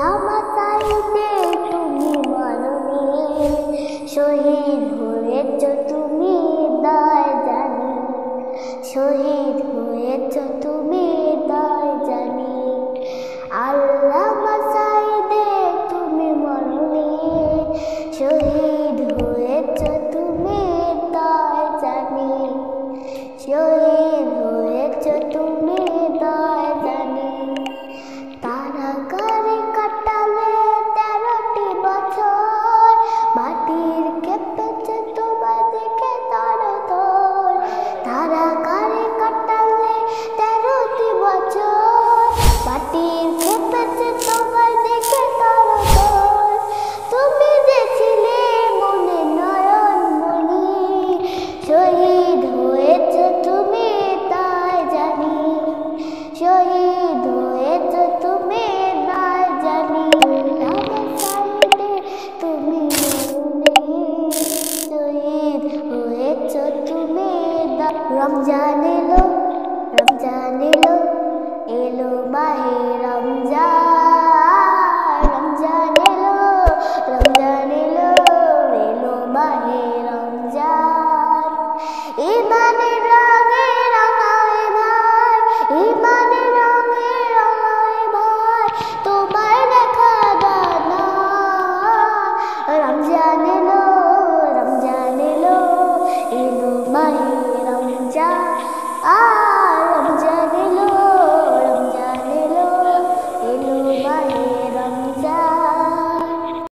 মাসাইতে তুমি মরণে শহীদ হয়েছ তুমি দায় জানি, শহীদ হয়েছ তুমি দায় জানি। আল্লাহ মাসাইতে তুমি মরণে শহীদ হয়েছ তুমি দায় জানি, শহীদ হয়েছ তুমি দায় জানি। কারাগারে কাটালে 13টি বছর, মাটির কেঁপেছে তোমার দিকে তরতর। কারাগারে কাটালে 13টি বছর, মাটির কেঁপেছে তোমার দিকে তরতর। তুমি যে ছিলে মনে নয়ন মনি, শহীদ হয়েছ তুমি তাই জানি, শহীদ হয়েছ তুমি তাই জানি। তুমি শহীদ হয়েছ তুমি। রমজান এলো, রমজান এলো, এলো মাহে রমজান। রমজান এলো, রমজান এলো, এলো মাহে রমজান। ইমানে